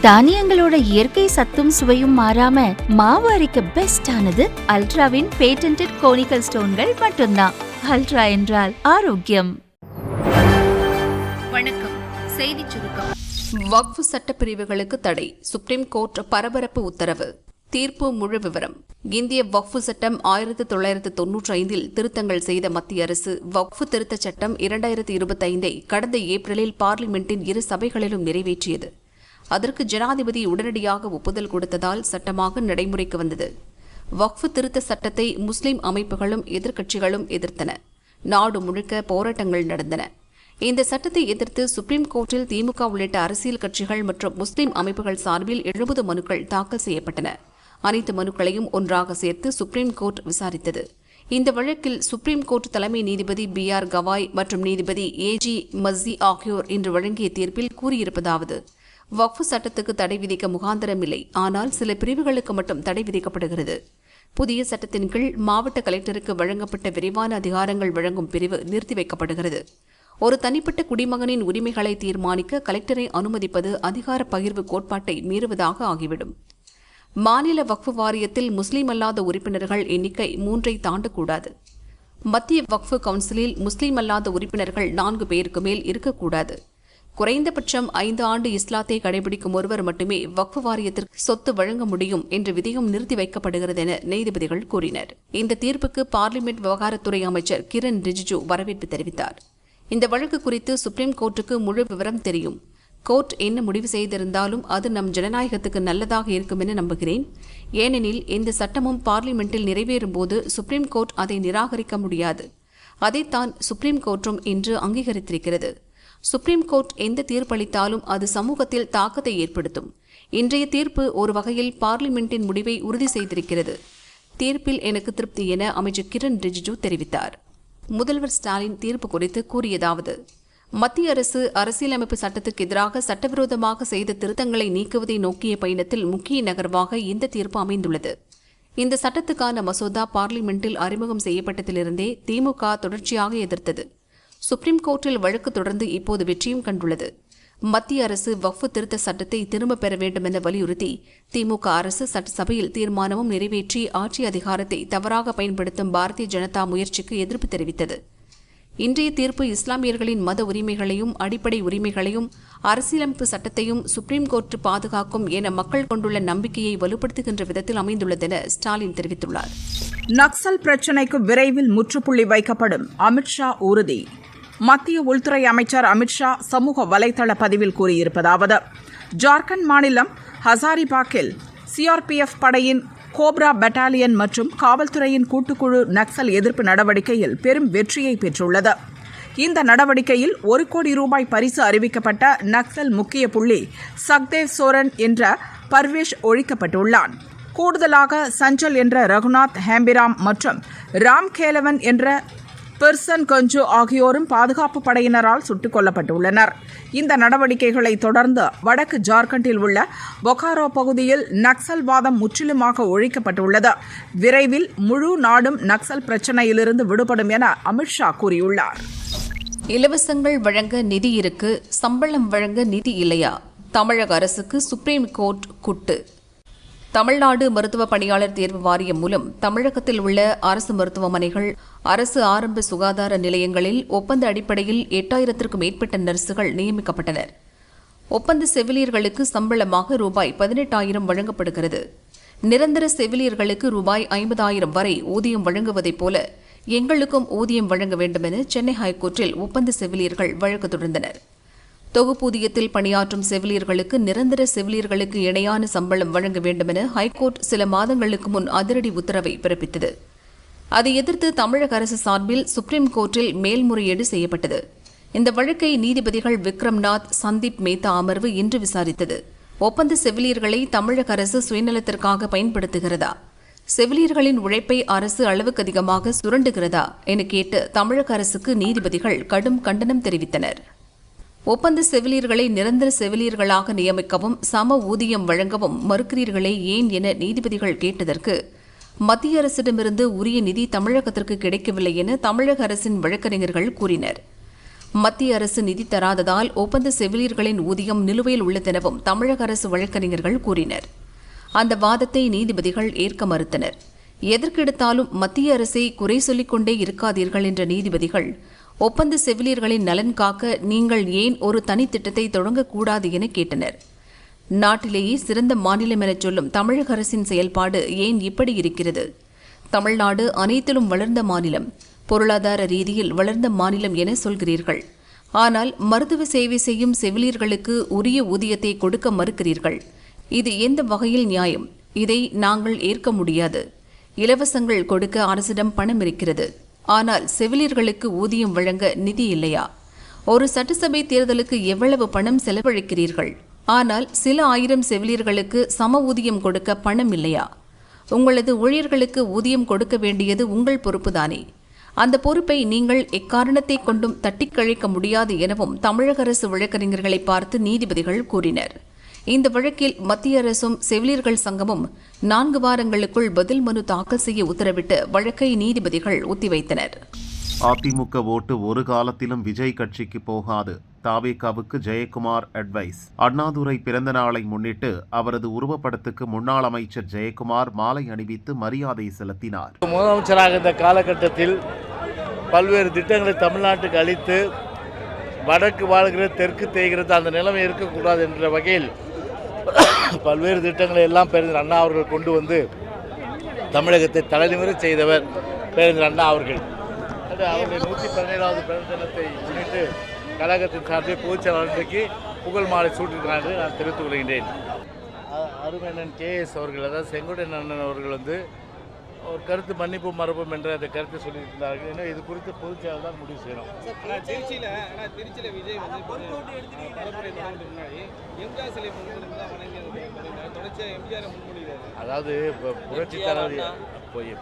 தானியங்களோட இயற்கை சத்தும் சுவையும் மாறாம மாவு அரைக்க பெஸ்ட் ஆனது அல்ட்ராவின் பேட்டன்டட் கோனிக்கல் ஸ்டோன்கள் மட்டும்தான். அல்ட்ரா என்றால் ஆரோக்கியம். வணக்கம். செய்தி சுருக்கம். வக்ஃப் சட்டப்பிரிவுகளுக்கு தடை, சுப்ரீம் கோர்ட் பரபரப்பு உத்தரவு. தீர்ப்பு முழு விவரம். இந்திய வக்ஃப் சட்டம் 1995 திருத்தங்கள் செய்த மத்திய அரசு வக்ஃப் திருத்தச் சட்டம் 2025 கடந்த ஏப்ரலில் பார்லிமெண்டின் இரு சபைகளிலும் நிறைவேற்றியது. அதற்கு ஜனாதிபதி உடனடியாக ஒப்புதல் கொடுத்ததால் சட்டமாக நடைமுறைக்கு வந்தது. வக்ஃப் திருத்த சட்டத்தை முஸ்லிம் அமைப்புகளும் எதிர்க்கட்சிகளும் எதிர்த்தன. நாடு முழுக்க போராட்டங்கள் நடந்தன. இந்த சட்டத்தை எதிர்த்து சுப்ரீம் கோர்ட்டில் திமுக உள்ளிட்ட அரசியல் கட்சிகள் மற்றும் முஸ்லிம் அமைப்புகள் சார்பில் 70 மனுக்கள் தாக்கல் செய்யப்பட்டன. அனைத்து மனுக்களையும் ஒன்றாக சேர்த்து சுப்ரீம் கோர்ட் விசாரித்தது. இந்த வழக்கில் சுப்ரீம் கோர்ட் தலைமை நீதிபதி BR கவாய் மற்றும் நீதிபதி AG மஸ்ஸி ஆகியோர் இன்று வழங்கிய தீர்ப்பில் கூறியிருப்பதாவது: வக்ஃப் சட்டத்துக்கு தடை விதிக்க முகாந்திரமில்லை, ஆனால் சில பிரிவுகளுக்கு மட்டும் தடை விதிக்கப்படுகிறது. புதிய சட்டத்தின் கீழ் மாவட்ட கலெக்டருக்கு வழங்கப்பட்ட விரிவான அதிகாரங்கள் வழங்கும் பிரிவு நிறுத்தி வைக்கப்படுகிறது. ஒரு தனிப்பட்ட குடிமகனின் உரிமைகளை தீர்மானிக்க கலெக்டரை அனுமதிப்பது அதிகார பகிர்வு கோட்பாட்டை மீறுவதாக ஆகிவிடும். மாநில வக்ஃப் வாரியத்தில் முஸ்லீம் அல்லாத உறுப்பினர்கள் எண்ணிக்கை 3ஐ தாண்டக்கூடாது. மத்திய வக்ஃப் கவுன்சிலில் முஸ்லீம் அல்லாத உறுப்பினர்கள் 4 பேருக்கு மேல் இருக்கக்கூடாது. குறைந்தபட்சம் 5 ஆண்டு இஸ்லாத்தை கடைபிடிக்கும் ஒருவர் மட்டுமே வக்ஃப் வாரியத்திற்கு சொத்து வழங்க முடியும் என்ற விதியும் நிறுத்தி வைக்கப்படுகிறது என நீதிபதிகள் கூறினர். இந்த தீர்ப்புக்கு பார்லிமெண்ட் விவகாரத்துறை அமைச்சர் கிரண் ரிஜிஜு வரவேற்பு தெரிவித்தார். இந்த வழக்கு குறித்து சுப்ரீம் கோர்ட்டுக்கு முழு விவரம் தெரியும். கோர்ட் என்ன முடிவு செய்திருந்தாலும் அது நம் ஜனநாயகத்துக்கு நல்லதாக இருக்கும் என நம்புகிறேன். ஏனெனில் இந்த சட்டமும் பார்லிமெண்டில் நிறைவேறும் போது சுப்ரீம் கோர்ட் அதை நிராகரிக்க முடியாது. அதைத்தான் சுப்ரீம் கோர்ட்டும் இன்று அங்கீகரித்திருக்கிறது. சுப்ரீம் கோர்ட் எந்த தீர்ப்பளித்தாலும் அது சமூகத்தில் தாக்கத்தை ஏற்படுத்தும். இன்றைய தீர்ப்பு ஒரு வகையில் பார்லிமெண்டின் முடிவை உறுதி செய்திருக்கிறது. தீர்ப்பில் எனக்கு திருப்தி என அமைச்சர் கிரண் ரிஜிஜு தெரிவித்தார். முதல்வர் ஸ்டாலின் தீர்ப்பு குறித்து கூறியதாவது: மத்திய அரசு அரசியலமைப்பு சட்டத்துக்கு எதிராக சட்டவிரோதமாக செய்த திருத்தங்களை நீக்குவதை நோக்கிய பயணத்தில் முக்கிய நகர்வாக இந்த தீர்ப்பு அமைந்துள்ளது. இந்த சட்டத்துக்கான மசோதா பார்லிமெண்டில் அறிமுகம் செய்யப்பட்டதிலிருந்தே திமுக தொடர்ச்சியாக எதிர்த்தது. சுப்ரீம் கோர்ட்டில் வழக்கு தொடர்ந்து இப்போது வெற்றியும் கண்டுள்ளது. மத்திய அரசு வக்ஃப் திருத்த சட்டத்தை திரும்பப் பெற வேண்டும் என வலியுறுத்தி திமுக அரசு சட்டசபையில் தீர்மானமும் நிறைவேற்றி ஆட்சி அதிகாரத்தை தவறாக பயன்படுத்தும் பாரதிய ஜனதா முயற்சிக்கு எதிர்ப்பு தெரிவித்தது. இன்றைய தீர்ப்பு இஸ்லாமியர்களின் மத உரிமைகளையும் அடிப்படை உரிமைகளையும் அரசியலமைப்பு சட்டத்தையும் சுப்ரீம் கோர்ட் பாதுகாக்கும் என மக்கள் கொண்டுள்ள நம்பிக்கையை வலுப்படுத்துகின்ற விதத்தில் அமைந்துள்ளதென ஸ்டாலின் தெரிவித்துள்ளார். நக்சல் பிரச்சினைக்கு விரைவில் முற்றுப்புள்ளி வைக்கப்படும், அமித்ஷா உறுதி. மத்திய உள்துறை அமைச்சர் அமித்ஷா சமூக வலைதள பதிவில் கூறியிருப்பதாவது: ஜார்க்கண்ட் மாநிலம் ஹசாரிபாக்கில் CRPF படையின் கோப்ரா பட்டாலியன் மற்றும் காவல்துறையின் கூட்டுக்குழு நக்சல் எதிர்ப்பு நடவடிக்கையில் பெரும் வெற்றியை பெற்றுள்ளது. இந்த நடவடிக்கையில் 1 கோடி ரூபாய் பரிசு அறிவிக்கப்பட்ட நக்சல் முக்கிய புள்ளி சக்தேவ் சோரன் என்ற பர்வேஷ் ஒழிக்கப்பட்டுள்ளான். கூடுதலாக சஞ்சல் என்ற ரகுநாத் ஹேம்பிராம் மற்றும் ராம் கேலவன் என்ற பெர்சன் கஞ்சு ஆகியோரும் பாதுகாப்பு படையினரால் சுட்டுக் கொல்லப்பட்டுள்ளனர். இந்த நடவடிக்கைகளை தொடர்ந்து வடக்கு ஜார்க்கண்டில் உள்ள பொகாரோ பகுதியில் நக்சல்வாதம் முற்றிலுமாக ஒழிக்கப்பட்டுள்ளது. விரைவில் முழு நாடும் நக்சல் பிரச்சினையிலிருந்து விடுபடும் என அமித்ஷா கூறியுள்ளார். இலவசங்கள் வழங்க நிதி இருக்கு, சம்பளம் வழங்க நிதி இல்லையா? தமிழக அரசுக்கு சுப்ரீம் கோர்ட் குட்டு. தமிழ்நாடு மருத்துவ பணியாளர் தேர்வு வாரியம் மூலம் தமிழகத்தில் உள்ள அரசு மருத்துவமனைகள், அரசு ஆரம்ப சுகாதார நிலையங்களில் ஒப்பந்த அடிப்படையில் 8000க்கும் மேற்பட்ட நர்சுகள் நியமிக்கப்பட்டனர். ஒப்பந்த செவிலியர்களுக்கு சம்பளமாக ரூபாய் 18,000 வழங்கப்படுகிறது. நிரந்தர செவிலியர்களுக்கு ரூபாய் 50,000 வரை ஊதியம் வழங்குவதைப் போல எங்களுக்கும் ஊதியம் வழங்க வேண்டும் என சென்னை ஹைகோர்ட்டில் ஒப்பந்த செவிலியர்கள் வழக்கு தொடர்ந்தனர். தொகுப்பூதியத்தில் பணியாற்றும் செவிலியர்களுக்கு நிரந்தர செவிலியர்களுக்கு இணையான சம்பளம் வழங்க வேண்டும் என ஹைகோர்ட் சில மாதங்களுக்கு முன் அதிரடி உத்தரவை பிறப்பித்தது. அதை எதிர்த்து தமிழக அரசு சார்பில் சுப்ரீம் கோர்ட்டில் மேல்முறையீடு செய்யப்பட்டது. இந்த வழக்கை நீதிபதிகள் விக்ரம்நாத், சந்தீப் மேத்தா அமர்வு இன்று விசாரித்தது. ஒப்பந்த செவிலியர்களை தமிழக அரசு சுயநலத்திற்காக பயன்படுத்துகிறதா, செவிலியர்களின் உழைப்பை அரசு அளவுக்கு அதிகமாக சுரண்டுகிறதா என கேட்டு தமிழக அரசுக்கு நீதிபதிகள் கடும் கண்டனம் தெரிவித்தனர். ஒப்பந்த செவிலியர்களை நிரந்தர செவிலியர்களாக நியமிக்கவும் சம ஊதியம் வழங்கவும் மறுக்கிறீர்களே ஏன் என நீதிபதிகள் கேட்டதற்கு மத்திய அரசிடமிருந்து உரிய நிதி தமிழகத்திற்கு கிடைக்கவில்லை என தமிழக அரசின் வழக்கறிஞர்கள் கூறினர். மத்திய அரசு நிதி தராததால் ஒப்பந்த செவிலியர்களின் ஊதியம் நிலுவையில் உள்ளதெனவும் தமிழக அரசு வழக்கறிஞர்கள் கூறினர். அந்த வாதத்தை நீதிபதிகள் ஏற்க மறுத்தனர். எதற்கெடுத்தாலும் மத்திய அரசை குறை சொல்லிக் கொண்டே இருக்காதீர்கள் என்ற நீதிபதிகள், ஒப்பந்த செவிலியர்களின் நலன் காக்க நீங்கள் ஏன் ஒரு தனித்திட்டத்தை தொடங்கக்கூடாது என கேட்டனர். நாட்டிலேயே சிறந்த மாநிலம் எனச் சொல்லும் தமிழக அரசின் செயல்பாடு ஏன் இப்படி இருக்கிறது? தமிழ்நாடு அனைத்திலும் வளர்ந்த மாநிலம், பொருளாதார ரீதியில் வளர்ந்த மாநிலம் என சொல்கிறீர்கள். ஆனால் மருத்துவ சேவை செய்யும் செவிலியர்களுக்கு உரிய ஊதியத்தை கொடுக்க மறுக்கிறீர்கள். இது எந்த வகையில் நியாயம்? இதை நாங்கள் ஏற்க முடியாது. இலவசங்கள் கொடுக்க அரசிடம் பணம் இருக்கிறது. ஆனால் செவிலியர்களுக்கு ஊதியம் வழங்க நிதி இல்லையா? ஒரு சட்டசபை தேர்தலுக்கு எவ்வளவு பணம் செலவழிக்கிறீர்கள்? ஆனால் சில ஆயிரம் செவிலியர்களுக்கு சம ஊதியம் கொடுக்க பணம் இல்லையா? உங்களது ஊழியர்களுக்கு ஊதியம் கொடுக்க வேண்டியது உங்கள் பொறுப்புதானே? அந்த பொறுப்பை நீங்கள் எக்காரணத்தை கொண்டும் தட்டிக் கழிக்க முடியாது எனவும் தமிழக அரசு வழக்கறிஞர்களை பார்த்து நீதிபதிகள் கூறினர். இந்த வழக்கில் மத்திய அரசும் செவிலியர்கள் சங்கமும் 4 வாரங்களுக்குள் பதில் மனு தாக்கல் செய்ய உத்தரவிட்டு வழக்கை நீதிபதிகள் ஒத்திவைத்தனர். அதிமுக ஓட்டு ஒரு காலத்திலும் விஜய் கட்சிக்கு போகாது. தாவேகாவுக்கு ஜெயக்குமார் அட்வைஸ். அண்ணாதுரை பிறந்த நாளை முன்னிட்டு அவரது உருவப்படத்துக்கு முன்னாள் அமைச்சர் ஜெயக்குமார் மாலை அணிவித்து மரியாதை செலுத்தினார். முதலமைச்சராக இந்த காலகட்டத்தில் பல்வேறு திட்டங்களை தமிழ்நாட்டுக்கு அளித்து வடக்கு வாழ்கிற தெற்கு தேய்கிறது அந்த நிலைமை இருக்கக்கூடாது என்ற வகையில் பல்வேறு திட்டங்களை எல்லாம் பேரறிஞர் அண்ணா அவர்கள் கொண்டு வந்து தமிழகத்தை தலைநிமிர செய்தவர் பேரறிஞர் அண்ணா அவர்கள். அவருடைய 117வது பிறந்த தினத்தை முன்னிட்டு கழகத்தின் சார்பில் பொதுச்செயலாளருக்கு புகழ் மாலை சூட்டினார் என்று நான் தெரிவித்துக் கொள்கின்றேன். அருமையண்ணன் KS அவர்கள், அதாவது செங்கோட்டையன் அண்ணன் அவர்கள் வந்து ஒரு கருத்து மன்னிப்பு மரபும் என்ற அந்த கருத்தை சொல்லியிருந்தார்கள். ஏன்னா இது குறித்து பொதுச்செயலாளர் தான் முடிவு செய்யணும். திருச்சியில் விஜய் வந்து பரப்புரை முன்னாடி எம்ஜிஆர் சிலை தொடர்ச்சியாக எம்ஜிஆர் முன்மொழிகிறார். அதாவது இப்போ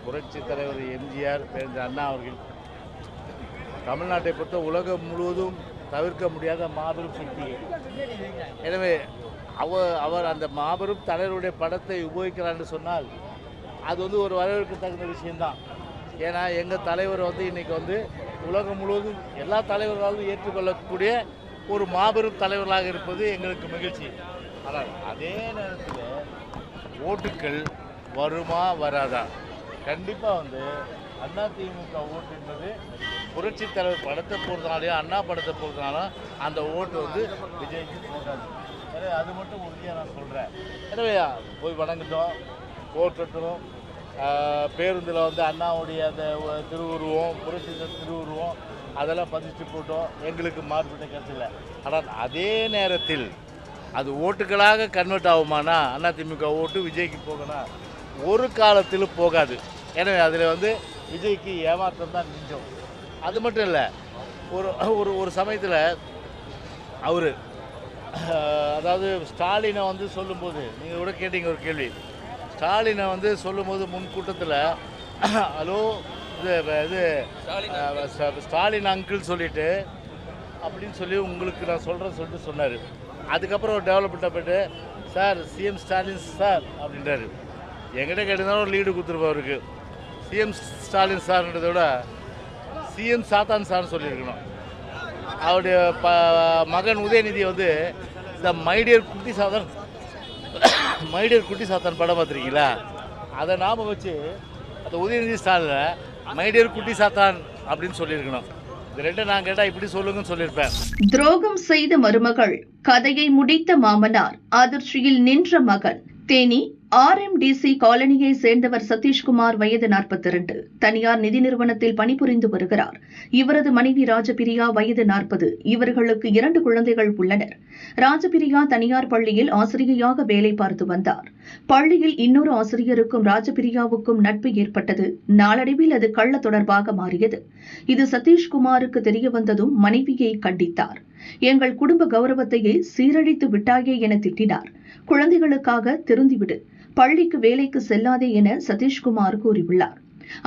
புரட்சி தலைவர் எம்ஜிஆர் பேரறிஞர் அண்ணா அவர்கள் தமிழ்நாட்டை பொறுத்த உலகம் முழுவதும் தவிர்க்க முடியாத மாபெரும் சக்தி. எனவே அவர் அந்த மாபெரும் தலைவருடைய படத்தை உபயோகிக்கிறார் என்று சொன்னால் அது வந்து ஒரு வரவேற்க தகுந்த விஷயம்தான். ஏன்னா எங்கள் தலைவர் வந்து இன்றைக்கி வந்து உலகம் முழுவதும் எல்லா தலைவர்களாலும் ஏற்றுக்கொள்ளக்கூடிய ஒரு மாபெரும் தலைவர்களாக இருப்பது எங்களுக்கு மகிழ்ச்சி. ஆனால் அதே நேரத்தில் ஓட்டுக்கள் வருமா வராதா? கண்டிப்பாக வந்து அதிமுக ஓட்டு என்பது புரட்சி தலைவர் படத்தை பொறுத்தனாலையும் அண்ணா படத்தை பொறுத்தனாலும் அந்த ஓட்டு வந்து விஜய்க்கு போகாது. எனவே அது மட்டும் உறுதியாக நான் சொல்கிறேன். எனவே போய் வணங்கிட்டோம், போட்டுட்டோம். பேருந்தில் வந்து அண்ணாவுடைய அந்த திருவுருவம், புரட்சி திருவுருவம் அதெல்லாம் பதிச்சு போட்டோம். எங்களுக்கு மாறுபட்ட கருத்தில். ஆனால் அதே நேரத்தில் அது ஓட்டுகளாக கன்வெர்ட் ஆகுமானா அதிமுக ஓட்டு விஜய்க்கு போகணும்? ஒரு காலத்திலும் போகாது. எனவே அதில் வந்து விஜய்க்கு ஏமாற்றம் தான் மிஞ்சும். அது மட்டும் இல்லை, ஒரு சமயத்தில் அவர் அதாவது ஸ்டாலினை வந்து சொல்லும்போது, நீங்கள் கூட கேட்டீங்க ஒரு கேள்வி, ஸ்டாலினை வந்து சொல்லும்போது முன்கூட்டத்தில் ஹலோ இது ஸ்டாலின் அங்கிள் சொல்லிவிட்டு அப்படின்னு சொல்லி உங்களுக்கு நான் சொல்கிறேன்னு சொல்லிட்டு சொன்னார். அதுக்கப்புறம் ஒரு டெவலப்மெண்ட்டை போய்ட்டு சார் சிஎம் ஸ்டாலின் சார் அப்படின்றாரு. எங்கிட்ட கேட்டிருந்தாலும் ஒரு லீடு கொடுத்துருப்பவருக்கு சிஎம் ஸ்டாலின் சார்ன்றதை விட சிஎம் சாத்தான் சார்னு சொல்லியிருக்கணும். அவருடைய மகன் உதயநிதியை வந்து இந்த மைடியர் குட்டி சாத்தான் படம் பார்த்துருக்கீங்களா? அதை ஞாபகம் வச்சு அந்த உதயநிதி ஸ்டாலில் மைடியர் குட்டி சாத்தான் அப்படின்னு சொல்லியிருக்கணும். இது ரெண்டும் நான் கேட்டால் இப்படி சொல்லுங்கன்னு சொல்லியிருப்பேன். துரோகம் செய்த மருமகள், கதையை முடித்த மாமனார், அதிர்ச்சியில் நின்ற மகன். தேனி RMDC காலனியை சேர்ந்தவர் சதீஷ்குமார், வயது 42, தனியார் நிதி நிறுவனத்தில் பணிபுரிந்து வருகிறார். இவரது மனைவி ராஜபிரியா, வயது 40. இவர்களுக்கு 2 குழந்தைகள் உள்ளனர். ராஜபிரியா தனியார் பள்ளியில் ஆசிரியையாக வேலை பார்த்து வந்தார். பள்ளியில் இன்னொரு ஆசிரியருக்கும் ராஜபிரியாவுக்கும் நட்பு ஏற்பட்டது. நாளடைவில் அது கள்ள தொடர்பாக மாறியது. இது சதீஷ்குமாருக்கு தெரிய வந்ததும் மனைவியை கண்டித்தார். எங்கள் குடும்ப கௌரவத்தையே சீரழித்து விட்டாயே என திட்டினார். குழந்தைகளுக்காக திருந்திவிடு, பள்ளிக்கு வேலைக்கு செல்லாதே என சதீஷ்குமார் கூறியுள்ளார்.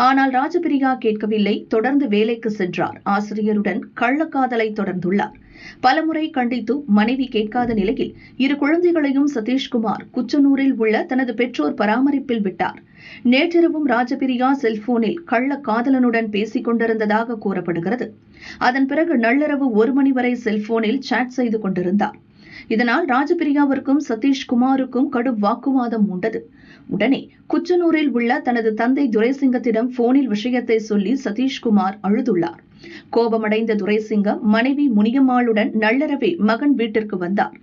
ஆனால் ராஜபிரியா கேட்கவில்லை. தொடர்ந்து வேலைக்கு சென்றார். ஆசிரியருடன் கள்ளக்காதலை தொடர்ந்துள்ளார். பலமுறை கண்டித்தும் மனைவி கேட்காத நிலையில் 2 குழந்தைகளையும் சதீஷ்குமார் குச்சனூரில் உள்ள தனது பெற்றோர் பராமரிப்பில் விட்டார். நேற்றிரவும் ராஜபிரியா செல்போனில் கள்ள காதலனுடன் பேசிக் கொண்டிருந்ததாக கூறப்படுகிறது. அதன் பிறகு நள்ளிரவு 1 மணி வரை செல்போனில் சாட் செய்து கொண்டிருந்தார். இதனால் ராஜபிரியாவிற்கும் சதீஷ்குமாருக்கும் கடும் வாக்குவாதம் உண்டது. உடனே குச்சனூரில் உள்ள தனது தந்தை துரைசிங்கத்திடம் போனில் விஷயத்தை சொல்லி சதீஷ்குமார் அழுதுள்ளார். கோபமடைந்த துரைசிங்கம் மனைவி முனியம்மாளுடன் நள்ளிரவே மகன் வீட்டிற்கு வந்தார்.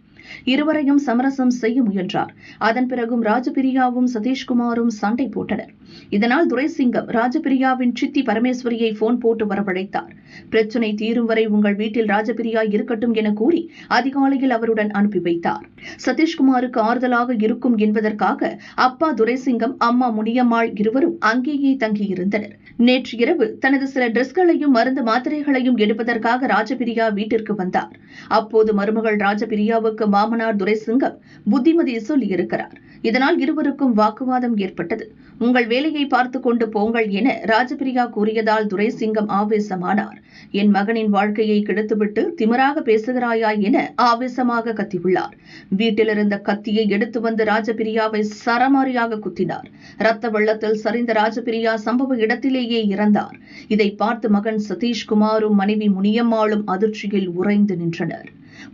இருவரையும் சமரசம் செய்ய முயன்றார். அதன் பிறகும் ராஜபிரியாவும் சதீஷ்குமாரும் சண்டை போட்டனர். இதனால் துரைசிங்கம் ராஜபிரியாவின் சித்தி பரமேஸ்வரியை போன் போட்டு வரவழைத்தார். பிரச்சினை தீரும் வரை உங்கள் வீட்டில் ராஜபிரியா இருக்கட்டும் என கூறி அதிகாலையில் அவருடன் அனுப்பி வைத்தார். சதீஷ்குமாருக்கு ஆறுதலாக இருக்கும் என்பதற்காக அப்பா துரைசிங்கம், அம்மா முனியம்மாள் இருவரும் அங்கேயே தங்கியிருந்தனர். நேற்று இரவு தனது சில டிரெஸ்களையும் மருந்து மாத்திரைகளையும் எடுப்பதற்காக ராஜபிரியா வீட்டிற்கு வந்தார். அப்போது மருமகள் ராஜபிரியாவுக்கு மாமனார் துரைசிங்கம் புத்திமதி சொல்லியிருக்கிறார். இதனால் இருவருக்கும் வாக்குவாதம் ஏற்பட்டது. உங்கள் வேலையை பார்த்துக் கொண்டு போங்கள் என ராஜபிரியா கூறியதால் துரைசிங்கம் ஆவேசமானார். என் மகனின் வாழ்க்கையை கெடுத்துவிட்டு திமிராக பேசுகிறாயா என ஆவேசமாக கத்தியுள்ளார். வீட்டிலிருந்த கத்தியை எடுத்து வந்து ராஜபிரியாவை சரமாரியாக குத்தினார். ரத்த வெள்ளத்தில் சரிந்த ராஜபிரியா சம்பவ இடத்திலேயே இறந்தார். இதை பார்த்து மகன் சதீஷ்குமாரும் மனைவி முனியம்மாளும் அதிர்ச்சியில் உறைந்து நின்றனர்.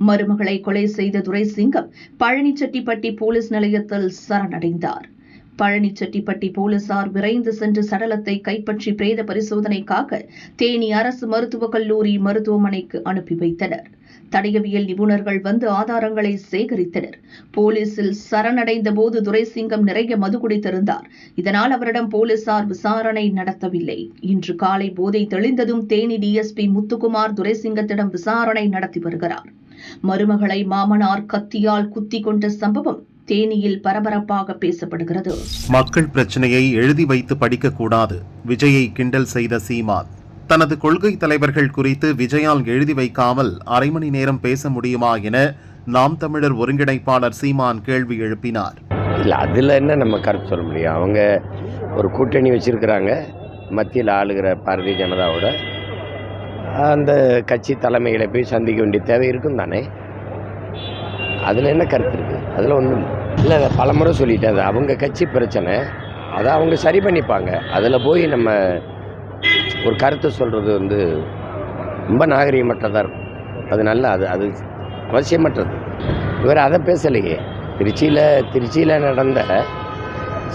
மருமகளை கொலை செய்த துரைசிங்கம் பழனிச்செட்டிப்பட்டி போலீஸ் நிலையத்தில் சரணடைந்தார். பழனிச்செட்டிப்பட்டி போலீசார் விரைந்து சென்று சடலத்தை கைப்பற்றி பிரேத பரிசோதனைக்காக தேனி அரசு மருத்துவக் கல்லூரி மருத்துவமனைக்கு அனுப்பி வைத்தனர். தடயவியல் நிபுணர்கள் வந்து ஆதாரங்களை சேகரித்தனர். போலீசில் சரணடைந்த போது துரைசிங்கம் நிறைய மது குடித்திருந்தார். இதனால் அவரிடம் போலீசார் விசாரணை நடத்தவில்லை. இன்று காலை போதை தெளிந்ததும் தேனி டிஎஸ்பி முத்துக்குமார் துரைசிங்கத்திடம் விசாரணை நடத்தி வருகிறார். மருமகளை மாமனார் கத்தியால் குத்தி கொண்ட சம்பவம் தேனியில் பரபரப்பாக பேசப்படுகிறது. மக்கள் பிரச்சனையை எழுதி வைத்து படிக்கக்கூடாது. விஜயை கிண்டல் செய்த சீமான். தனது கொள்கை தலைவர்கள் குறித்து விஜயால் எழுதி வைக்காமல் அரை மணி நேரம் பேச முடியுமா என நாம் தமிழர் ஒருங்கிணைப்பாளர் சீமான் கேள்வி எழுப்பினார். இல்லை, அதில் என்ன நம்ம கருத்து சொல்ல முடியும்? அவங்க ஒரு கூட்டணி வச்சிருக்கிறாங்க. மத்தியில் ஆளுகிற பாரதிய ஜனதாவோட அந்த கட்சி தலைமைகளை போய் சந்திக்க வேண்டிய தேவை இருக்கும் தானே. அதில் என்ன கருத்து இருக்குது? அதில் ஒன்றும் இல்லை. பலமுறை சொல்லிட்டேன், அது அவங்க கட்சி பிரச்சனை, அதை அவங்க சரி பண்ணிப்பாங்க. அதில் போய் நம்ம ஒரு கருத்தை சொல்கிறது வந்து ரொம்ப நாகரிகமற்றதாக இருக்கும். அது நல்ல அது அவசியமற்றது. இவர் அதை பேசலையே. திருச்சியில் நடந்த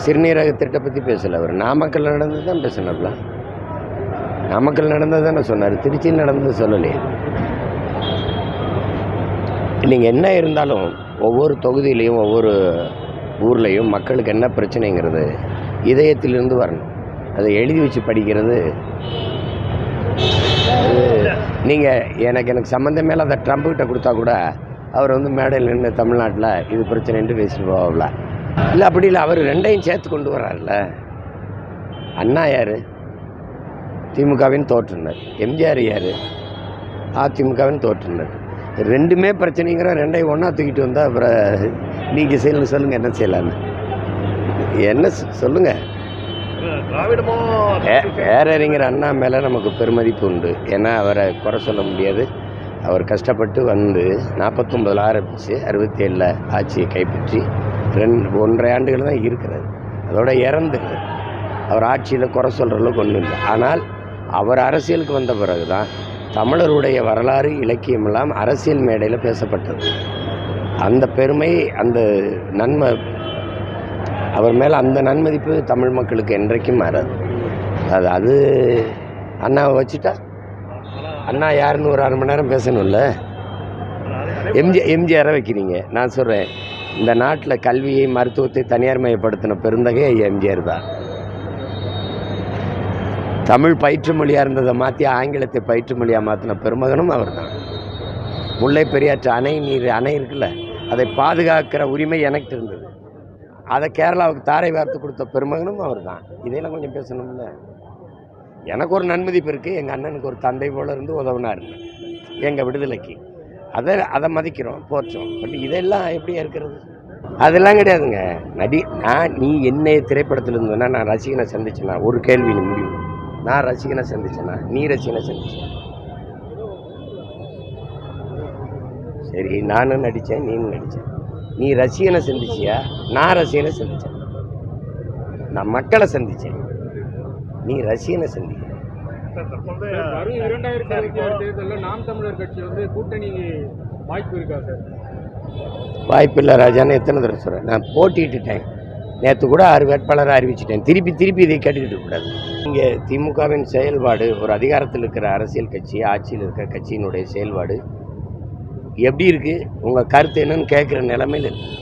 சிறுநீரக திட்டத்தை பற்றி பேசலை. அவர் நாமக்கல் நடந்தது தான் பேசினார்ல. நாமக்கல் நடந்தது தானே சொன்னார், திருச்சியில் நடந்தது சொல்லலையே. நீங்கள் என்ன இருந்தாலும் ஒவ்வொரு தொகுதியிலையும் ஒவ்வொரு ஊர்லேயும் மக்களுக்கு என்ன பிரச்சனைங்கிறது இதயத்திலிருந்து வரணும். அதை எழுதி வச்சு படிக்கிறது நீங்கள் எனக்கு சம்மந்தமே அதை ட்ரம்ப்கிட்ட கொடுத்தா கூட அவர் வந்து மேடையில் நின்று தமிழ்நாட்டில் இது பிரச்சனைன்ட்டு பேசிட்டு போவாப்ல. இல்லை அப்படி இல்லை, அவர் ரெண்டையும் சேர்த்து கொண்டு வர்றாருல. அண்ணா யார்? திமுகவின் தோற்றுனர். எம்ஜிஆர் யார்? அதிமுகவின் தோற்றுனர். ரெண்டுமே பிரச்சனைங்கிற ரெண்டையும் ஒன்றா தூக்கிட்டு வந்தால் அப்புறம் நீங்கள் சொல்லுங்கள் என்ன செய்யலான்னு. என்ன சொல்லுங்கள்? பேரறிஞர் அண்ணா மேலே நமக்கு பெருமதிப்பு உண்டு. ஏன்னா அவரை குறை சொல்ல முடியாது. அவர் கஷ்டப்பட்டு வந்து 49 ஆரம்பித்து 67 ஆட்சியை கைப்பற்றி 1.5 ஆண்டுகள் தான் இருக்கிறார். அதோட இறந்துரு. அவர் ஆட்சியில் குறை சொல்கிற அளவுக்கு ஒன்றும் இல்லை. ஆனால் அவர் அரசியலுக்கு வந்த பிறகு தான் தமிழருடைய வரலாறு இலக்கியமெல்லாம் அரசியல் மேடையில் பேசப்பட்டது. அந்த பெருமை, அந்த நன்மை, அவர் மேலே அந்த நன்மதிப்பு தமிழ் மக்களுக்கு என்றைக்கும் மாறாது. அது அண்ணாவை வச்சுட்டா அண்ணா யாருன்னு ஒரு 1/2 மணி நேரம் பேசணும்ல. எம்ஜிஆரை வைக்கிறீங்க. நான் சொல்கிறேன், இந்த நாட்டில் கல்வியை மருத்துவத்தை தனியார் மயப்படுத்தின பெருந்தகை எம்ஜிஆர் தான். தமிழ் பயிற்று மொழியாக இருந்ததை மாற்றி ஆங்கிலத்தை பயிற்று மொழியாக மாற்றின பெருமகனும் அவர் தான். முல்லை பெரியாற்று அணை இருக்குல்ல, அதை பாதுகாக்கிற உரிமை எனக்கு இருந்தது. அதை கேரளாவுக்கு தாரை வார்த்து கொடுத்த பெருமகனும் அவர் தான். இதையெல்லாம் கொஞ்சம் பேசணும்ல. எனக்கு ஒரு நன்மதிப்பு இருக்குது. எங்கள் அண்ணனுக்கு ஒரு தந்தை போல இருந்து உதவினார் எங்கள் விடுதலைக்கு. அதை மதிக்கிறோம், போற்றோம். பட் இதெல்லாம் எப்படியா இருக்கிறது? அதெல்லாம் கிடையாதுங்க. நீ என்னை திரைப்படத்தில் இருந்தேன்னா நான் ரசிகனை சந்திச்சேன்னா ஒரு கேள்வி நீ முடியும். நான் ரசிகனை சந்திச்சேன்னா நீ ரசிகனை சந்திச்சேன். சரி, நானும் நடித்தேன், நீனும் நடித்தேன். நீ ரசிகனை சந்திச்சியா? நான் ரசிகனை சந்தித்தேன். நான் மக்களை சந்தித்தேன். நீ ரசிகனை சந்திக்க. வரும் 2026 தேர்தலில் நாம் தமிழர் கட்சி வந்து கூட்டணி வாய்ப்பு இருக்கா சார்? வாய்ப்பு இல்லை ராஜான்னு எத்தனை தடவை சொல்கிறேன். நான் போட்டிட்டுட்டேன். நேற்று கூட 6 வேட்பாளரை அறிவிச்சிட்டேன். திருப்பி இதை கேட்டுக்கிட்டு கூடாது. இங்கே திமுகவின் செயல்பாடு, ஒரு அதிகாரத்தில் இருக்கிற அரசியல் கட்சி, ஆட்சியில் இருக்கிற கட்சியினுடைய செயல்பாடு எப்படி இருக்குது, உங்கள் கருத்து என்னன்னு கேட்குற நிலைமையில் இருக்குது.